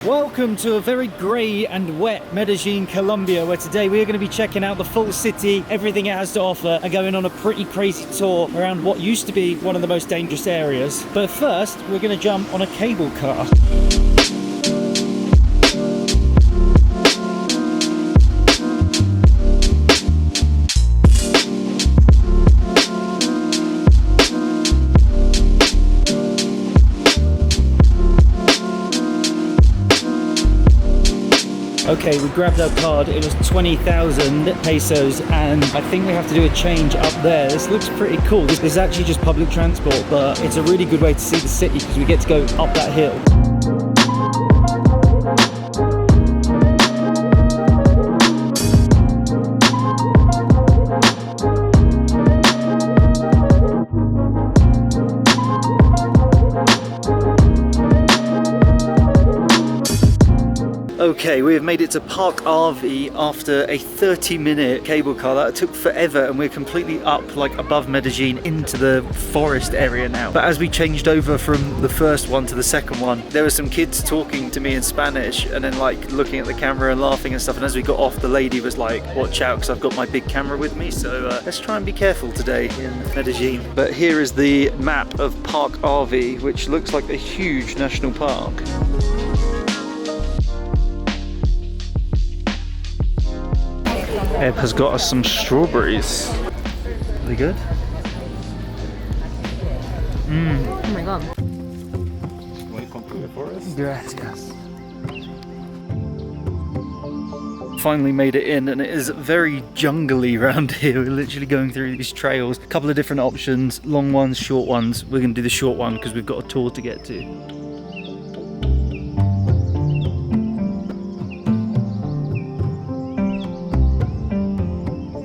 Welcome to a very grey and wet Medellin, Colombia, where today we are going to be checking out the full city, everything it has to offer, and going on a pretty crazy tour around what used to be one of the most dangerous areas. But first, we're going to jump on a cable car. Okay, we grabbed our card. It was 20,000 pesos, and I think we have to do a change up there. This looks pretty cool. This is actually just public transport, but it's a really good way to see the city because we get to go up that hill. Okay, we have made it to Park Arvi after a 30-minute cable car. That took forever, and we're completely up, like above Medellin, into the forest area now. But as we changed over from the first one to the second one, there were some kids talking to me in Spanish and then like looking at the camera and laughing and stuff. And as we got off, the lady was like, watch out, because I've got my big camera with me. So let's try and be careful today in Medellin. But here is the map of Park Arvi, which looks like a huge national park. Eb has got us some strawberries. Are they good? Oh my god. Welcome to the forest. Gracias. Finally made it in, and it is very jungly around here. We're literally going through these trails. A couple of different options, long ones, short ones. We're going to do the short one because we've got a tour to get to.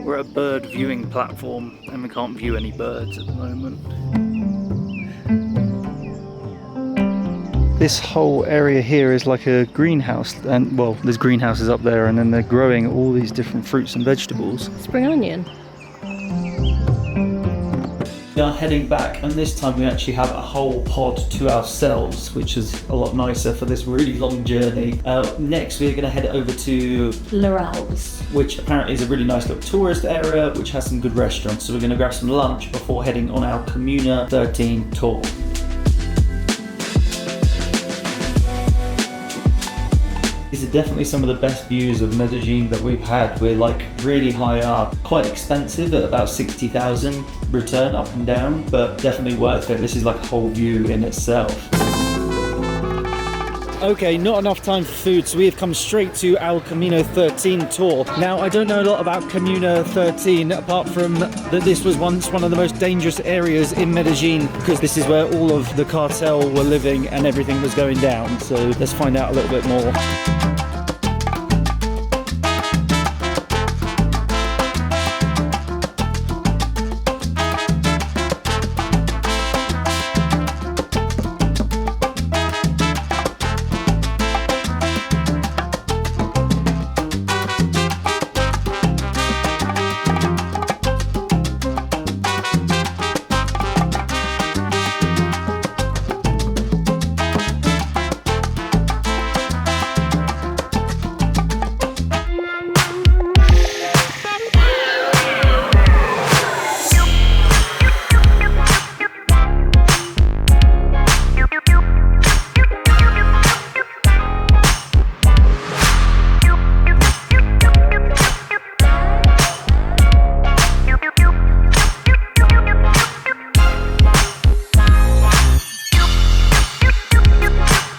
We're at a bird viewing platform and we can't view any birds at the moment. This whole area here is like a greenhouse, and well, there's greenhouses up there, and then they're growing all these different fruits and vegetables. Spring onion. We are heading back, and this time we actually have a whole pod to ourselves, which is a lot nicer for this really long journey. Next we're going to head over to Murals, which apparently is a really nice little tourist area which has some good restaurants. So we're going to grab some lunch before heading on our Comuna 13 tour. These are definitely some of the best views of Medellin that we've had. We're like really high up, quite expensive at about 60,000 return up and down, but definitely worth it. This is like a whole view in itself. Okay, not enough time for food, so we have come straight to our Comuna 13 tour. Now, I don't know a lot about Comuna 13, apart from that this was once one of the most dangerous areas in Medellin, because this is where all of the cartel were living and everything was going down. So let's find out a little bit more.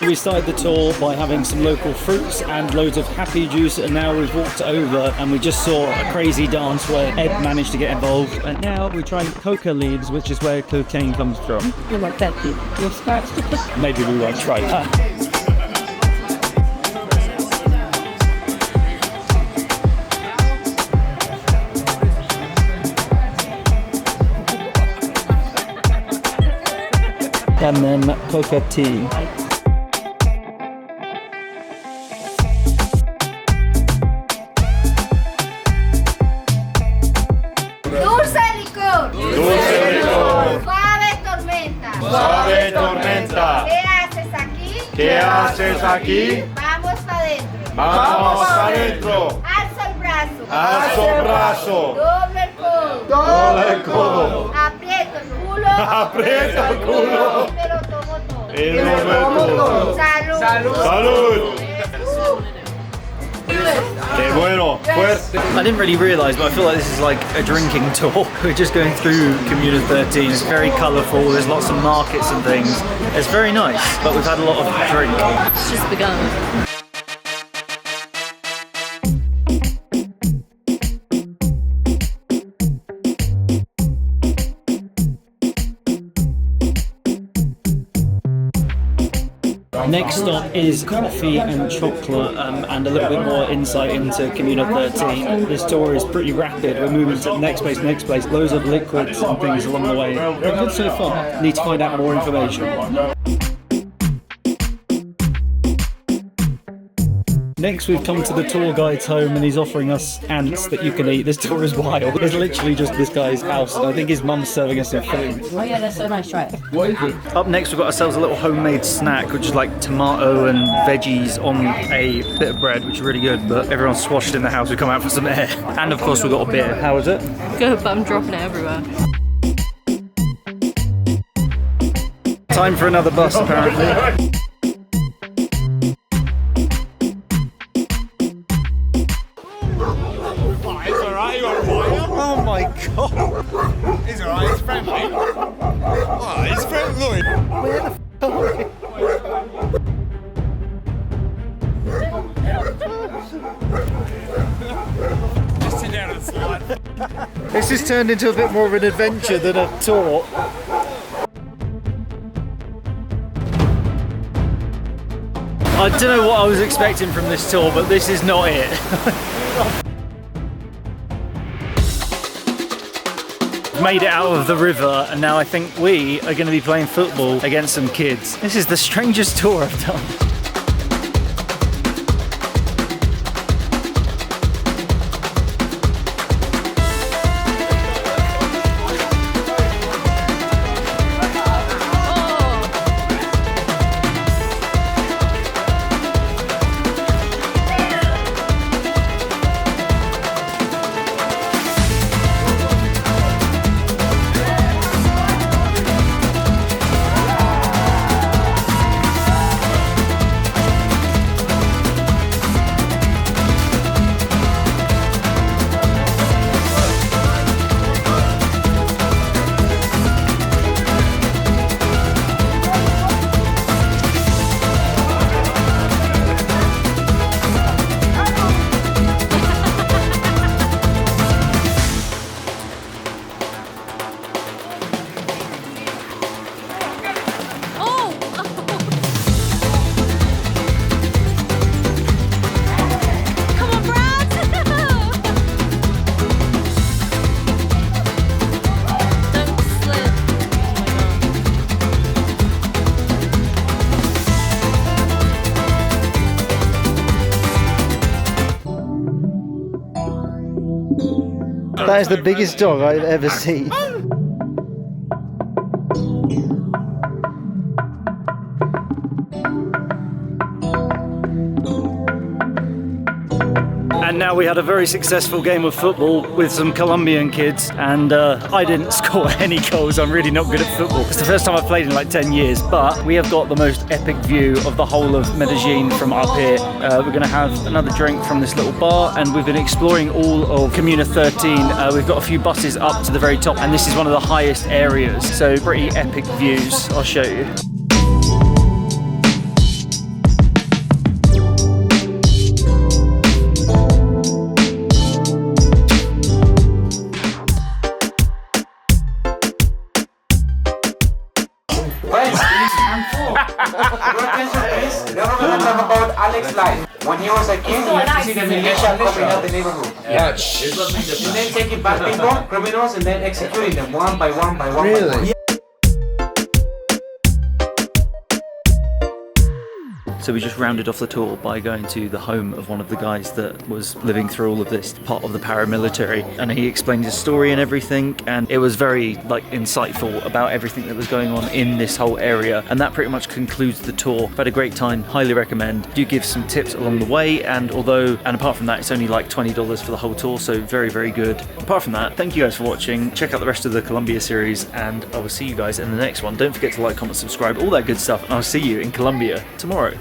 We started the tour by having some local fruits and loads of happy juice, and now we've walked over and we just saw a crazy dance where Ed managed to get involved, and now we're trying coca leaves, which is where cocaine comes from. You like that, dude? You're smart. Maybe we won't try that. And then coca tea. Dulce licor. Dulce licor. Suave tormenta. Suave tormenta. ¿Qué haces aquí? ¿Qué haces aquí? adentro. Vamos adentro. Alza el brazo. Alzo el brazo. Doble el codo. Doble el codo. Aprieto el culo. Aprieta el culo. Y me lo tomo todo. Y lo tomo todo. Salud. Salud. Qué bueno, fuerte. I didn't really realise, but I feel like this is like a drinking tour. We're just going through Comuna 13. It's very colourful. There's lots of markets and things. It's very nice, but we've had a lot of drink. It's just begun. Next stop is coffee and chocolate and a little bit more insight into Comuna 13. This tour is pretty rapid. We're moving to the next place, loads of liquids and things along the way. We're good so far. Need to find out more information. Next we've come to the tour guide's home and he's offering us ants that you can eat. This tour is wild. It's literally just this guy's house and I think his mum's serving us some food. Oh yeah, that's so nice. Try it. Up next we've got ourselves a little homemade snack which is like tomato and veggies on a bit of bread, which is really good, but everyone's swashed in the house. We come out for some air. And of course we've got a beer. How is it? Good, but I'm dropping it everywhere. Time for another bus apparently. Oh my god! He's alright, he's friendly. Oh, he's friendly. Where the f are we? Just sit down and slide. This has turned into a bit more of an adventure than a tour. I don't know what I was expecting from this tour, but this is not it. Made it out of the river and now I think we are going to be playing football against some kids. This is the strangest tour I've done. That is the biggest dog I've ever seen. And now we had a very successful game of football with some Colombian kids and I didn't score any goals. I'm really not good at football. It's the first time I've played in like 10 years, but we have got the most epic view of the whole of Medellin from up here. We're gonna have another drink from this little bar and we've been exploring all of Comuna 13. We've got a few buses up to the very top and this is one of the highest areas. So pretty epic views, I'll show you. When he was a kid, he used to see the militia coming out the neighborhood. Yeah. And then taking back people, criminals, and then executing them one by one by one. Really? So we just rounded off the tour by going to the home of one of the guys that was living through all of this, part of the paramilitary, and he explained his story and everything, and it was very like insightful about everything that was going on in this whole area. And that pretty much concludes the tour. I've had a great time, highly recommend. Do give some tips along the way, and apart from that, it's only like $20 for the whole tour, so very, very good. Apart from that, thank you guys for watching. Check out the rest of the Colombia series, and I will see you guys in the next one. Don't forget to like, comment, subscribe, all that good stuff, and I'll see you in Colombia tomorrow.